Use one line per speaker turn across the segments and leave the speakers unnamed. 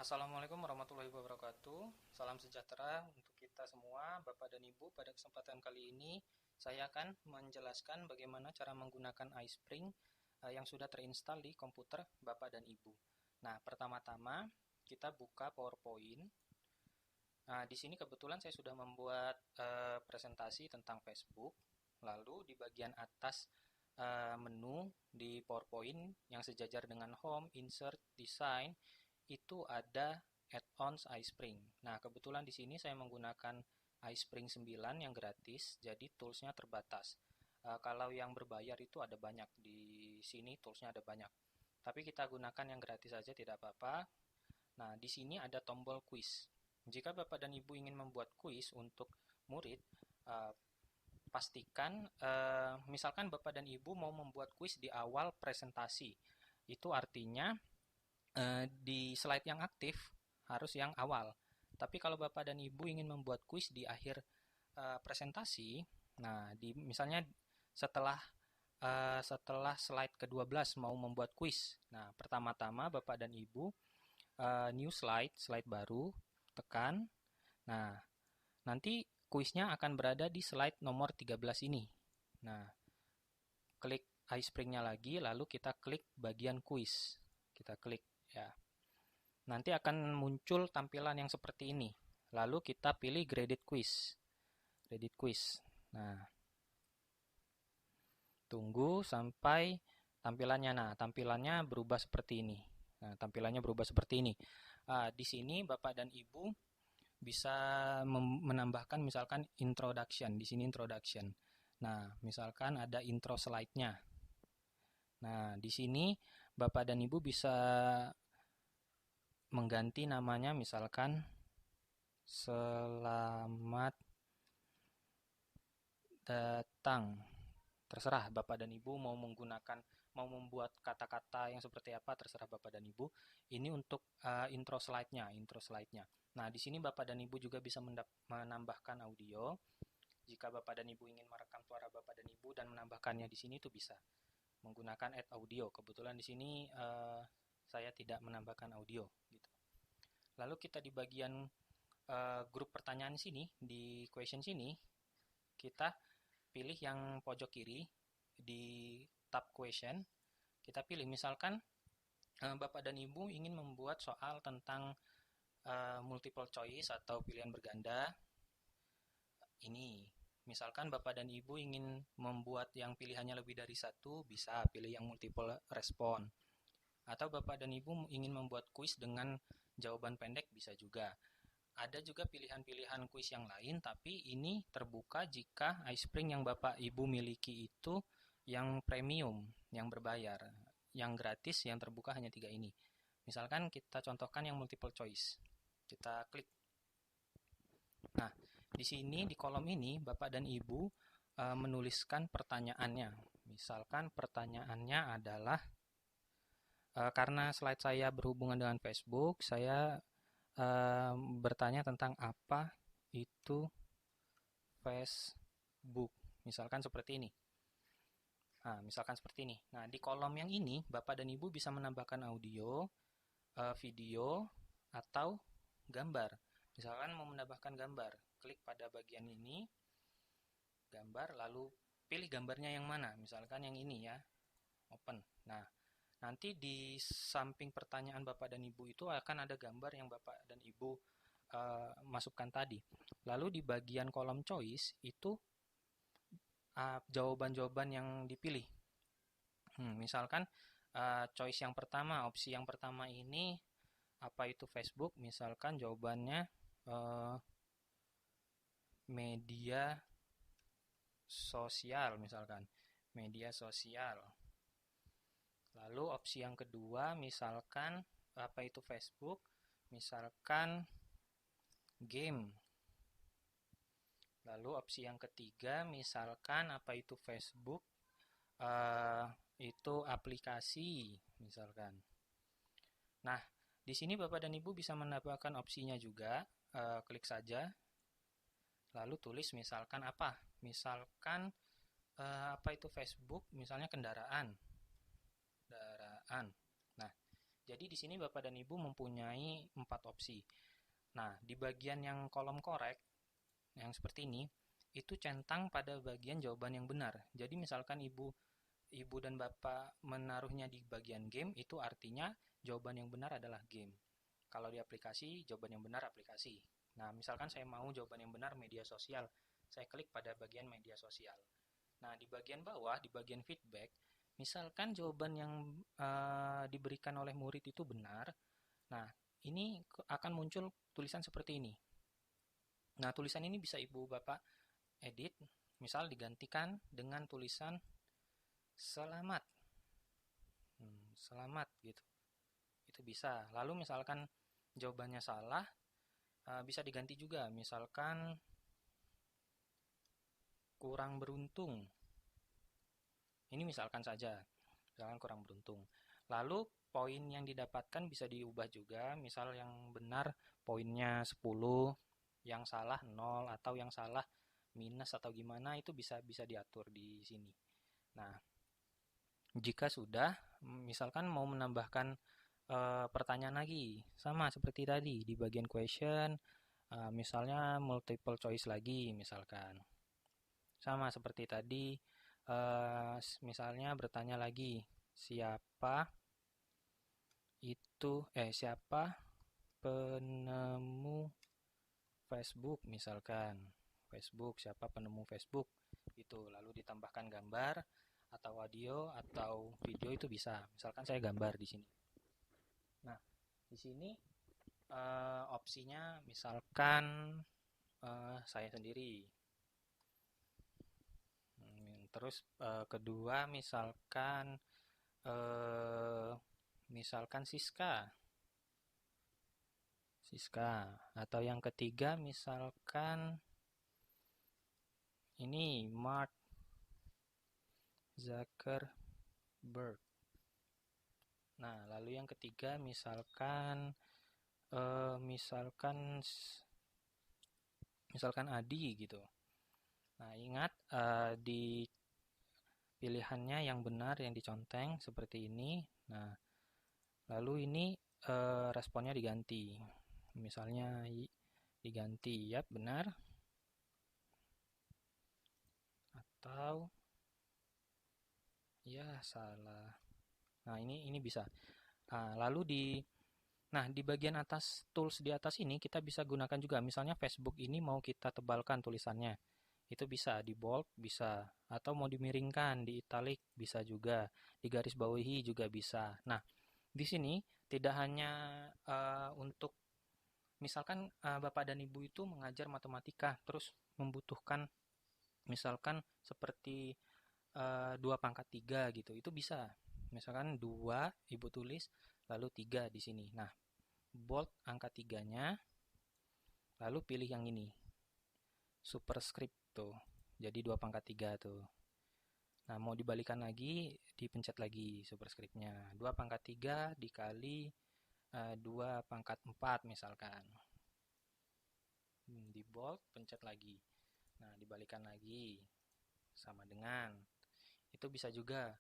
Assalamualaikum warahmatullahi wabarakatuh. Salam sejahtera untuk kita semua, Bapak dan Ibu. Pada kesempatan kali ini, saya akan menjelaskan bagaimana cara menggunakan iSpring yang sudah terinstall di komputer Bapak dan Ibu. Nah, pertama-tama kita buka PowerPoint. Nah, di sini kebetulan saya sudah membuat presentasi tentang Facebook. Lalu di bagian atas menu di PowerPoint yang sejajar dengan Home, Insert, Design, itu ada add-ons iSpring. Nah, kebetulan di sini saya menggunakan iSpring 9 yang gratis, jadi toolsnya terbatas. Kalau yang berbayar itu ada banyak, di sini toolsnya ada banyak. Tapi kita gunakan yang gratis saja, tidak apa-apa. Nah, di sini ada tombol quiz. Jika Bapak dan Ibu ingin membuat quiz untuk murid, pastikan, misalkan Bapak dan Ibu mau membuat quiz di awal presentasi. Itu artinya di slide yang aktif harus yang awal. Tapi kalau Bapak dan Ibu ingin membuat kuis di akhir presentasi, nah misalnya setelah setelah slide ke-12 mau membuat kuis. Nah, pertama-tama Bapak dan Ibu new slide baru, tekan. Nah, nanti kuisnya akan berada di slide nomor 13 ini. Nah, klik iSpring-nya lagi, lalu kita klik bagian kuis. Kita klik ya. Nanti akan muncul tampilan yang seperti ini. Lalu kita pilih graded quiz. Graded quiz. Nah, tunggu sampai tampilannya. Nah, tampilannya berubah seperti ini. Nah, tampilannya berubah seperti ini. Di sini Bapak dan Ibu bisa menambahkan misalkan introduction. Di sini introduction. Nah, misalkan ada intro slide-nya. Nah, di sini Bapak dan Ibu bisa mengganti namanya, misalkan selamat datang. Terserah Bapak dan Ibu mau membuat kata-kata yang seperti apa, terserah Bapak dan Ibu. Ini untuk intro slide-nya. Nah, di sini Bapak dan Ibu juga bisa menambahkan audio. Jika Bapak dan Ibu ingin merekam suara Bapak dan Ibu dan menambahkannya di sini, itu bisa menggunakan add audio. Kebetulan di sini saya tidak menambahkan audio gitu. Lalu kita di bagian grup pertanyaan sini, di question sini, kita pilih yang pojok kiri di tab question. Kita pilih misalkan Bapak dan Ibu ingin membuat soal tentang multiple choice atau pilihan berganda. Ini misalkan Bapak dan Ibu ingin membuat yang pilihannya lebih dari satu, bisa pilih yang multiple respon. Atau Bapak dan Ibu ingin membuat kuis dengan jawaban pendek, bisa juga. Ada juga pilihan-pilihan kuis yang lain, tapi ini terbuka jika iSpring yang Bapak Ibu miliki itu yang premium, yang berbayar. Yang gratis, yang terbuka hanya 3 ini. Misalkan kita contohkan yang multiple choice. Kita klik. Nah, di sini di kolom ini Bapak dan Ibu menuliskan pertanyaannya. Misalkan pertanyaannya adalah karena slide saya berhubungan dengan Facebook, saya bertanya tentang apa itu Facebook. Misalkan seperti ini. Nah, di kolom yang ini Bapak dan Ibu bisa menambahkan audio, video, atau gambar. Misalkan mau menambahkan gambar, klik pada bagian ini, gambar, lalu pilih gambarnya yang mana. Misalkan yang ini ya, open. Nah, nanti di samping pertanyaan Bapak dan Ibu itu akan ada gambar yang Bapak dan Ibu masukkan tadi. Lalu di bagian kolom choice itu jawaban-jawaban yang dipilih. Misalkan choice yang pertama, opsi yang pertama ini apa itu Facebook? Misalkan jawabannya media sosial, misalkan media sosial. Lalu opsi yang kedua, misalkan apa itu Facebook? Misalkan game. Lalu opsi yang ketiga, misalkan apa itu Facebook? Itu aplikasi, misalkan. Nah, di sini Bapak dan Ibu bisa menambahkan opsinya juga. Klik saja. Lalu tulis misalkan apa? Misalkan apa itu Facebook? Misalnya kendaraan. Nah, Jadi di sini Bapak dan Ibu mempunyai 4 opsi. Nah, di bagian yang kolom korek, yang seperti ini, itu centang pada bagian jawaban yang benar. Jadi misalkan ibu dan bapak menaruhnya di bagian game, itu artinya jawaban yang benar adalah game. Kalau di aplikasi, jawaban yang benar aplikasi. Nah, misalkan saya mau jawaban yang benar media sosial, saya klik pada bagian media sosial. Nah, di bagian bawah, di bagian feedback, misalkan jawaban yang diberikan oleh murid itu benar, nah ini akan muncul tulisan seperti ini. Nah, tulisan ini bisa ibu bapak edit, misal digantikan dengan tulisan selamat, selamat gitu. Itu bisa. Lalu misalkan jawabannya salah, bisa diganti juga. Misalkan kurang beruntung. Ini misalkan saja. Misalkan kurang beruntung. Lalu poin yang didapatkan bisa diubah juga. Misal yang benar poinnya 10, yang salah 0, atau yang salah minus atau gimana, itu bisa diatur di sini. Nah, jika sudah, misalkan mau menambahkan pertanyaan lagi, sama seperti tadi di bagian question, misalnya multiple choice lagi, misalkan sama seperti tadi, misalnya bertanya lagi, siapa penemu Facebook, misalkan siapa penemu Facebook itu, lalu ditambahkan gambar atau audio atau video, itu bisa. Misalkan saya gambar di sini. Nah, di sini opsinya misalkan saya sendiri. Terus kedua misalkan Siska. Atau yang ketiga misalkan ini Mark Zuckerberg. Nah, lalu yang ketiga misalkan Adi gitu. Nah, ingat di pilihannya yang benar yang diconteng seperti ini. Nah, lalu ini responnya diganti. Misalnya diganti ya benar, atau ya salah. Nah, ini bisa. Lalu di bagian atas, tools di atas ini kita bisa gunakan juga. Misalnya Facebook ini mau kita tebalkan tulisannya, itu bisa di bold, bisa, atau mau dimiringkan, di italic, bisa juga, di garis bawahi juga bisa. Nah, di sini tidak hanya untuk misalkan Bapak dan Ibu itu mengajar matematika, terus membutuhkan misalkan seperti 2 pangkat 3 gitu, itu bisa. Misalkan 2 Ibu tulis, lalu 3 di sini. Nah, bold angka 3-nya, lalu pilih yang ini, superscript tuh, jadi 2 pangkat 3 tuh. Nah, mau dibalikan lagi, dipencet lagi superscriptnya, 2 pangkat 3 dikali 2 pangkat 4 misalkan. Di bold, pencet lagi. Nah, dibalikan lagi, sama dengan. Itu bisa juga.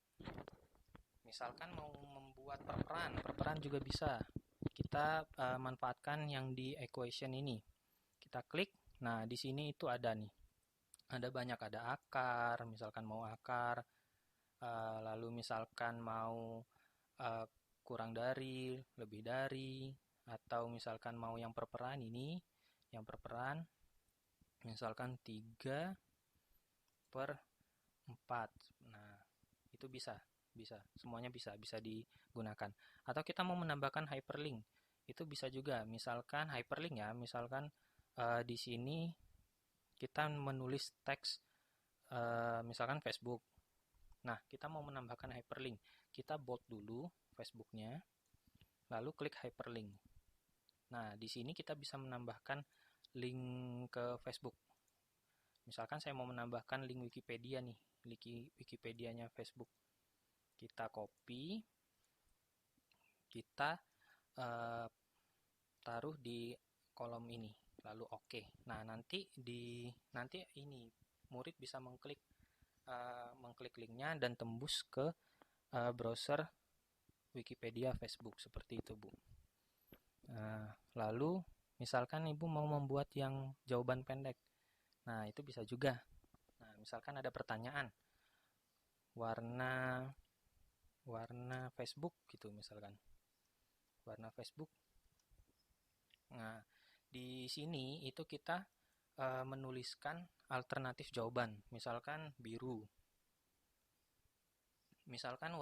Misalkan mau membuat perperan juga bisa. Kita manfaatkan yang di equation ini. Kita klik. Nah, di sini itu ada nih. Ada banyak, ada akar, misalkan mau akar. Lalu misalkan mau kurang dari, lebih dari, atau misalkan mau yang perperan ini, yang perperan, misalkan 3 per 4. Nah, itu bisa, semuanya bisa digunakan. Atau kita mau menambahkan hyperlink, itu bisa juga. Misalkan hyperlink ya, misalkan di sini kita menulis teks, misalkan Facebook. Nah, kita mau menambahkan hyperlink, kita bold dulu Facebooknya, lalu klik hyperlink. Nah, di sini kita bisa menambahkan link ke Facebook. Misalkan saya mau menambahkan link Wikipedia nih, Wikipedianya Facebook. Kita copy, kita taruh di kolom ini, lalu oke. Nah, nanti ini murid bisa mengklik linknya dan tembus ke browser Wikipedia, Facebook, seperti itu, Bu. Lalu misalkan Ibu mau membuat yang jawaban pendek. Nah, itu bisa juga. Nah, misalkan ada pertanyaan, warna Facebook gitu misalkan. Warna Facebook. Nah, di sini itu kita menuliskan alternatif jawaban. Misalkan biru. Misalkan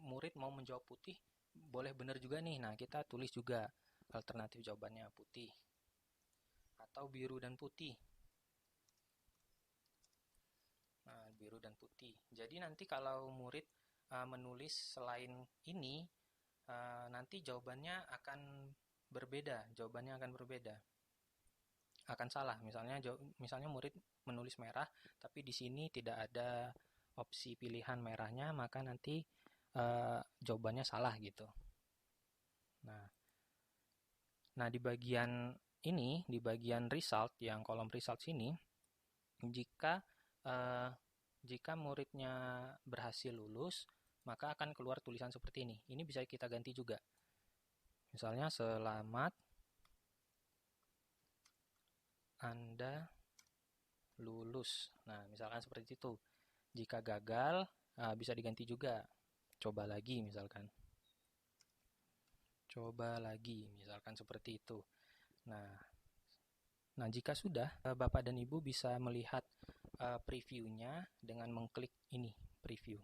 murid mau menjawab putih, boleh benar juga nih. Nah, kita tulis juga alternatif jawabannya putih atau biru dan putih. Nah, biru dan putih. Jadi nanti kalau murid menulis selain ini, nanti jawabannya akan berbeda. Akan salah. Misalnya murid menulis merah, tapi di sini tidak ada opsi pilihan merahnya, maka nanti jawabannya salah gitu. Nah, di bagian ini, di bagian result, yang kolom result sini, jika muridnya berhasil lulus, maka akan keluar tulisan seperti ini. Ini bisa kita ganti juga. Misalnya, selamat Anda lulus. Nah, misalkan seperti itu. Jika gagal, bisa diganti juga. Coba lagi, misalkan. Coba lagi, misalkan seperti itu. Nah, jika sudah, Bapak dan Ibu bisa melihat previewnya dengan mengklik ini, preview.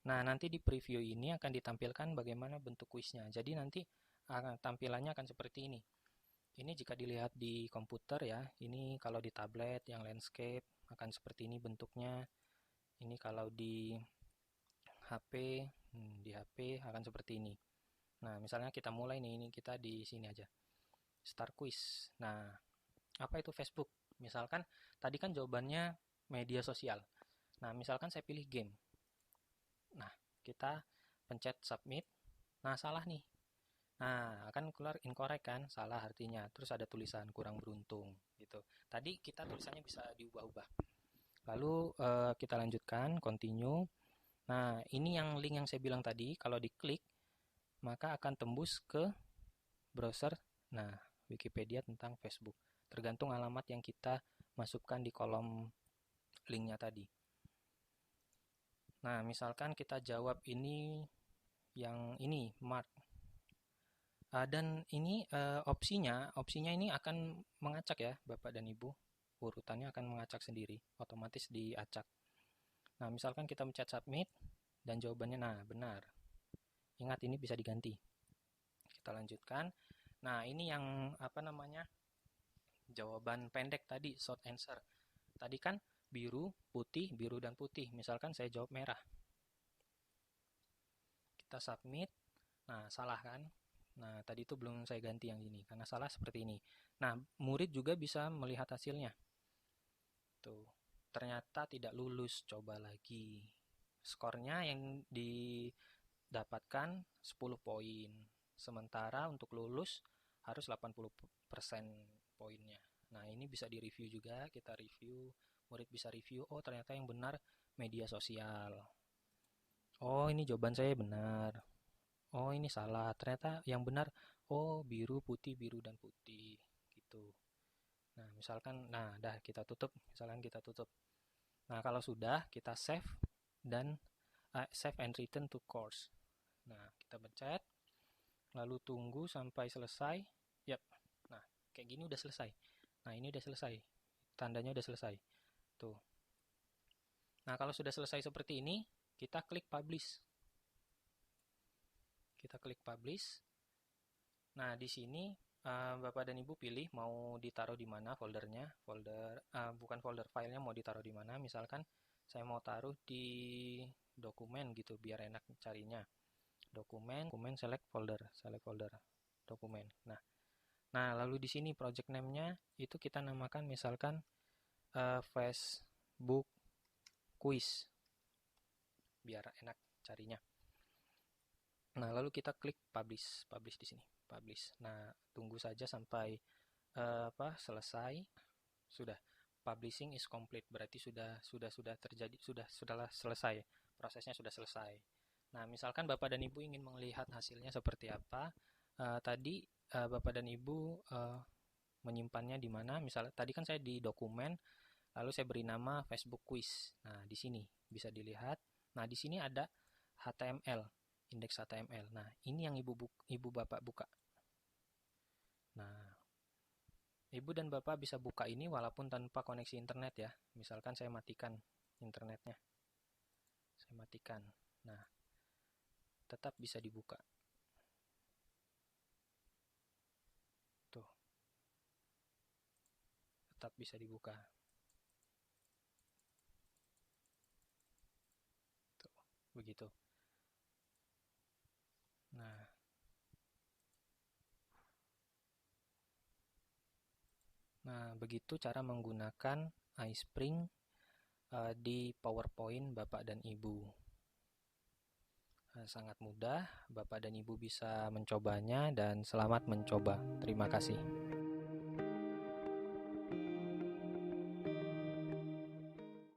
Nah, nanti di preview ini akan ditampilkan bagaimana bentuk kuisnya. Jadi nanti tampilannya akan seperti ini. Ini jika dilihat di komputer ya, ini kalau di tablet yang landscape akan seperti ini bentuknya. Ini kalau di HP, akan seperti ini. Nah, misalnya kita mulai nih, ini kita di sini aja. Start quiz. Nah, apa itu Facebook? Misalkan tadi kan jawabannya media sosial. Nah, misalkan saya pilih game. Nah, kita pencet submit. Nah, salah nih. Nah, akan keluar incorrect kan? Salah artinya. Terus ada tulisan kurang beruntung gitu. Tadi kita tulisannya bisa diubah-ubah. Lalu kita lanjutkan, continue. Nah, ini yang link yang saya bilang tadi, kalau diklik maka akan tembus ke browser. Nah, Wikipedia tentang Facebook. Tergantung alamat yang kita masukkan di kolom linknya tadi. Nah, misalkan kita jawab ini yang ini, Mark. Dan ini opsinya ini akan mengacak ya, Bapak dan Ibu. Urutannya akan mengacak sendiri, otomatis diacak. Nah, misalkan kita mencet submit dan jawabannya nah benar. Ingat ini bisa diganti. Kita lanjutkan. Nah, ini yang jawaban pendek tadi, short answer. Tadi kan biru, putih, biru dan putih. Misalkan saya jawab merah. Kita submit. Nah, salah kan? Nah, tadi itu belum saya ganti yang ini. Karena salah seperti ini. Nah, murid juga bisa melihat hasilnya. Tuh, ternyata tidak lulus. Coba lagi. Skornya yang didapatkan 10 poin. Sementara untuk lulus harus 80% poinnya. Nah, ini bisa direview juga. Kita review. Murid bisa review. Oh, ternyata yang benar media sosial. Oh, ini jawaban saya benar. Oh, ini salah. Ternyata yang benar, oh, biru, putih, biru, dan putih. Gitu. Nah, misalkan, dah kita tutup. Misalkan kita tutup. Nah, kalau sudah, kita save dan save and return to course. Nah, kita pencet. Lalu tunggu sampai selesai. Yap. Nah, kayak gini udah selesai. Nah, ini udah selesai. Tandanya udah selesai. Tuh. Nah, kalau sudah selesai seperti ini, kita klik publish. Kita klik publish. Nah, di sini Bapak dan Ibu pilih mau ditaruh di mana foldernya. Bukan folder, filenya mau ditaruh di mana. Misalkan saya mau taruh di dokumen gitu biar enak carinya. Dokumen, select folder, dokumen. Nah, lalu di sini project name-nya itu kita namakan misalkan Facebook quiz biar enak carinya. Nah, lalu kita klik publish di sini, publish. Nah, tunggu saja sampai selesai. Sudah, publishing is complete, berarti sudah terjadi, sudah selesai prosesnya sudah selesai. Nah, misalkan Bapak dan Ibu ingin melihat hasilnya seperti apa, tadi Bapak dan Ibu menyimpannya di mana? Misalnya tadi kan saya di dokumen, lalu saya beri nama Facebook Quiz. Nah, di sini bisa dilihat. Nah, di sini ada HTML, indeks HTML. Nah, ini yang Ibu Bapak buka. Nah, Ibu dan Bapak bisa buka ini walaupun tanpa koneksi internet ya. Misalkan saya matikan internetnya. Saya matikan. Nah, tetap bisa dibuka. Tuh, tetap bisa dibuka. Tuh, begitu. Nah, begitu cara menggunakan iSpring di PowerPoint Bapak dan Ibu. Sangat mudah, Bapak dan Ibu bisa mencobanya dan selamat mencoba. Terima kasih.